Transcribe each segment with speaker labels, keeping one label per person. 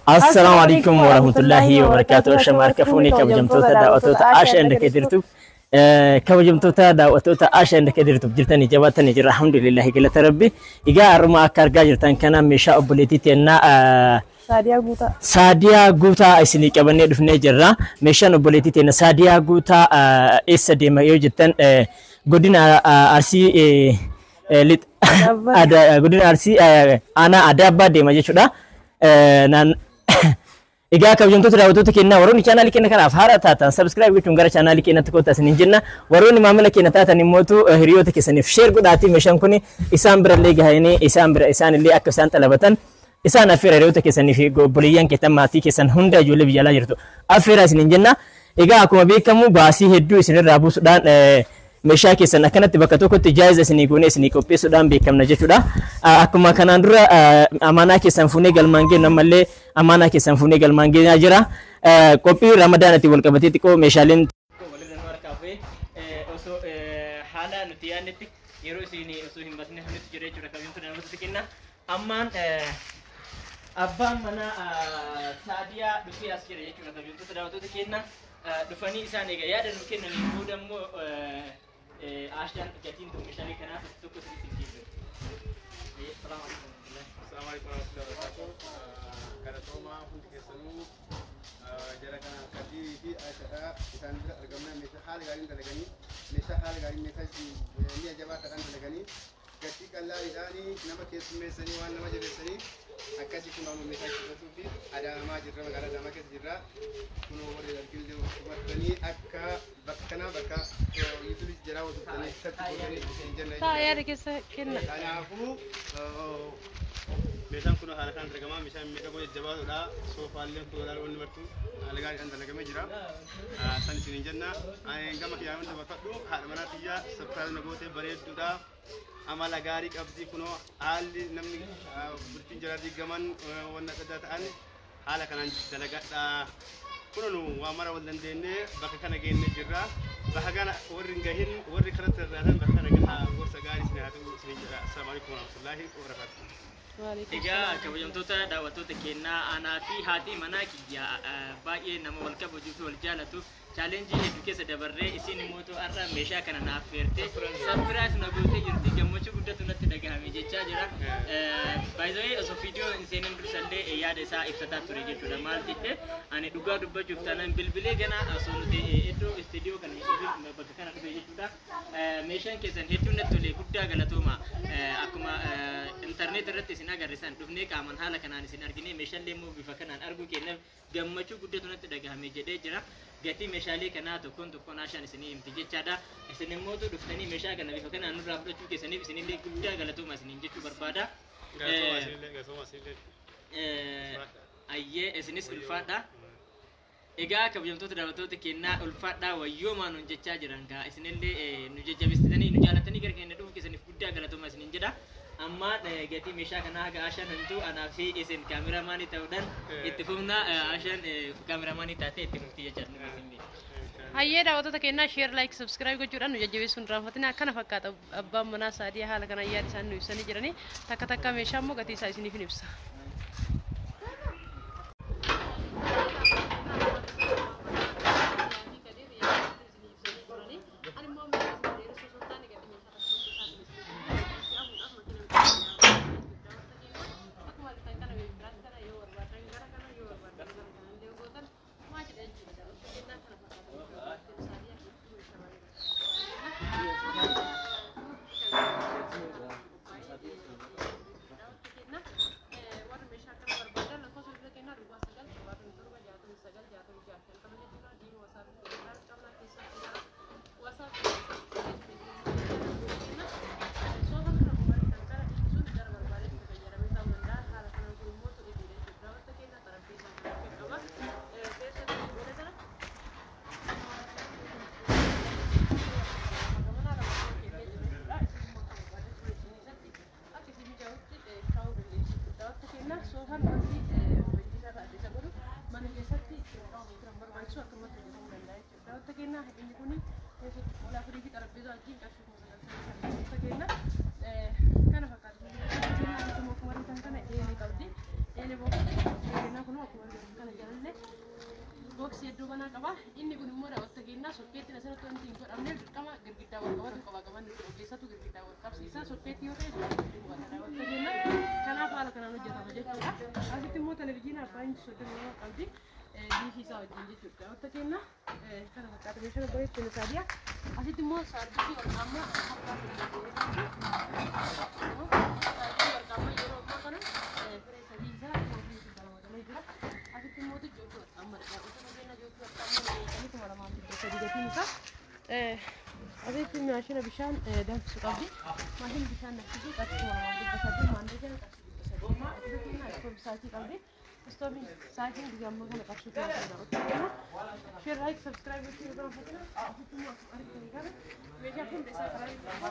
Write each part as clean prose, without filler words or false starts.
Speaker 1: السلام عليكم ورحمة الله وبركاته. شمار كفوني كبجمتوتا دعوتوتا عاشا عندك درتو كبجمتوتا دعوتوتا عاشا عندك درتو جرتني جبتني جر الحمد لله قلت ربي إجا أرما أكارجا جرتان كان مشاء بوليتي تنا ساديا غوتا إسني كبني دفني جرا مشان بوليتي تنا ساديا غوتا إسدي ما يوجدن قدنا أرسي لت ada gudin arsi ana ada bade maje chuda nan iga ka jonto da wato take na waroni channel kina kana fara tata subscribe gitu ngara channel kina to kota sinin jinna waroni mamala kina tata ni moto hiriyo take sanif share gudati meshan kuni isan bralle gahini isan bra isan li akasan talabatan isan afira hiriyo take sanif go boliyan ketan mati kesan hunda jule biyala jirto afira sinin jinna iga akuma bikamu basi heddu isin rabu sudan مشاكل سنة كانت بكتوك تجايز سنيكوني سنيكوبي سودان بكم نجتودا أكما كان عندنا أمانة كسنفوني قلمانجي نملة أمانة كسنفوني قلمانجي ناجرا كوبي رمضان تقول كبتي تكو مشالين حالا نتيانتي يروسيني أسوهم بس نحن نتجري جرا كبيم تنا نمسكنا أمان أبان منا ساديا دفي أسكير يجرا كبيم تنا نمسكنا دفني إنسان يا ده ممكن نقول دم عشان كتير تو مشاري كنا تتوقع تريد السلام عليكم
Speaker 2: السلام عليكم ورحمة الله وبركاته كنا توما كنت كسلو جرا كنا كذي في أشياء إنسان رجعنا مثل حال قارين تلقاني مثل حال قارين مثل نيا جبهة كذا تلقاني كذي كلا إداني نما كيس مسني وان نما جري سني أكاسي كنا من مثل كذا في ada ma jirra magala dama kes jirra kuno wori dal kilde watani akka bakkana bakka youtube jira wadu tani sabbi
Speaker 3: ta yar kesa kenna
Speaker 2: ana fu mesan kuno hala kan regama misan meta ko jabadu da so falle ko dal wonni wattu alaga an dalaga me jira san sinin janna ay gama kiyamun da bakaddu hada manatiya sabtal nagote baredu da amala gari qabdi kuno ali namni burtin jara digaman wonna qadda ta'an hala kanan dalagada kuno wa mara wallan denne baka kana genne jirra baka gana warrin gahin warri karanta radan baka kana gaha warsa gari sine hatu sine jira assalamu alaikum warahmatullahi wabarakatuh
Speaker 1: إجا كبجمتوتا دعوتوتا كنا أنا في هاتي مناكي يا باقي نما والكب وجوف والجالتو challenge hedduu keessa dabarree isin mooto arra meeshaa kana naaf feerte surprise na goote jirti gammachuu guddatu natti dhagahame jechaa jira by the way osoo video inseenin dursallee yaada isaa ibsataa ture jechuudha maal jette ani dhugaa dubbachuuf taanaan bilbilee gana osoo nuti iddoo studio kana bakka kana dhufe jechuudha meeshaan keessan hedduu natti tole guddaa galatooma akkuma internet irratti isin agarsiisan dhufnee qaaman haala kanaan isin argine meeshaalee immoo bifa kanaan arguu kennaaf gammachuu guddatu natti dhagahame jedhee jira gati meeshaalee kanaa tokkoon ashaan isinii himti jechaadha isin immoo dhuftanii meeshaa kana bifa kanaan nurraa fudhachuu keessaniif isinillee guddaa galatooma isiniin jechuu barbaada ayyee isinis ulfaadha egaa kabajamtoota daawwattoota kennaa ulfaadha wayyoomaan nun jechaa jiran gaa isinillee nu jajjabeessitanii nu jaalatanii gara keenya dhufu keessaniif guddaa galatooma isiniin jedha amma gati meeshaa kana haga ashaan hantu anaa fi isin kaameraamaanii ta'uudhaan itti fufna ashaan kaameraamaanii taatee itti fufti jechaadha
Speaker 3: hayyee daawwattoota kennaa share like subscribe gochuudhaan nu jajjabeessuun raanfatina akkana fakkaata abbaan manaa saadiyaa haala kana yaada isaan nu ibsanii jiranii takka takka meeshaa immoo gatii isaa isiniif ibsa Ini boksii hedduu banaa qaba. Inni kun immoo daawwatta kennaa sokkeetti na sanatti wanti hin godhamne dirqama girgiddaa wal qabatu qaba qaban ogeessatu girgiddaa wal qabsiisa sokkeetti yoo ta'e daawwatta kennaa kanaaf haala kanaan hojjetama jechuudha. Asitti immoo televizyiina abbaan soddoma qabdi biifii isaa wajjin jechuudha. Daawwatta kennaa kana fakkaata meeshaan obboleetti na saadiyaa. Asitti immoo saarbitii wal qaammaa harkaa yeroo ammaa kana firee sadii isaa asitti immoo ijoollee amma asitti maashina bishaan danfisu qabdi. Maashina bishaan danfisu qarshii 2,300 maandajaa qarshii 300 saatii qabdi. Istoobii saatiin guyyaa kana qarshii 200 share like subscribe gochuu irraa fakkina asitti immoo argitanii kana meeshaa hunda isaa qalamii qaba.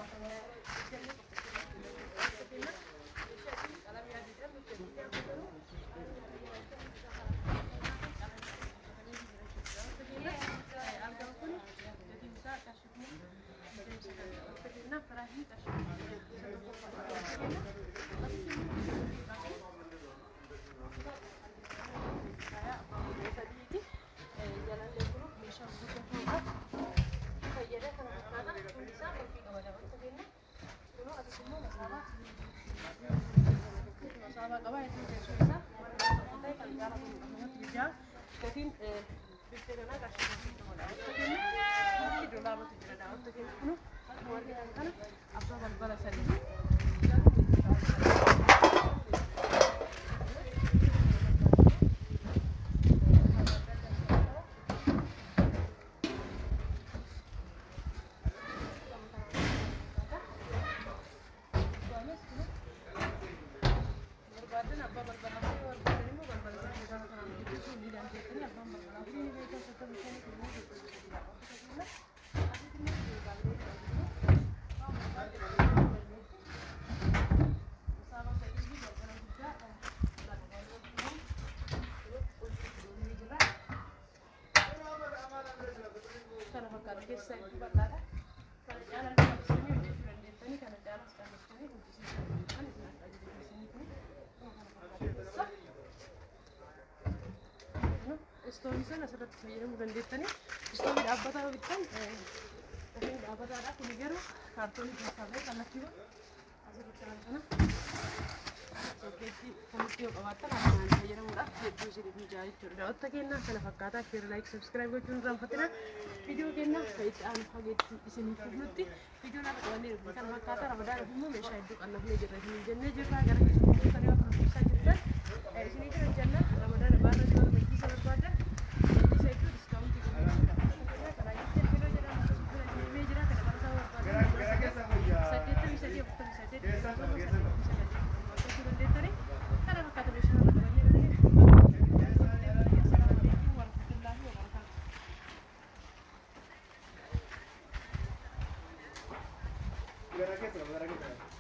Speaker 3: Istoobii sana asirratti fayyadamuu dandeessanii istoobii dhaabbataa bittan dhaabbataadha. Kun garuu kaartoonii keessaa ba'e kallattiiwwan asirratti kana sokkeetti kamitti yoo qabaattan akkanaan fayyadamuudhaaf hedduu isiniif mijaa'aa jechuudha. Daawwatta kennaa kana fakkaataa share like subscribe gochuun irraanfatina. Viidiyoo kennaa itti aanu fageetti isiniif nutti viidiyoo lafa qabannee dhufu kana fakkaataa ramadaanaaf immoo meeshaa hedduu qannafnee jirra isiniin jennee jirraa gara keessatti kan yoo tursiisaa jirtan isinii jiran jenna ramadaana baarra yoo beeksisa barbaadan
Speaker 2: Gracias.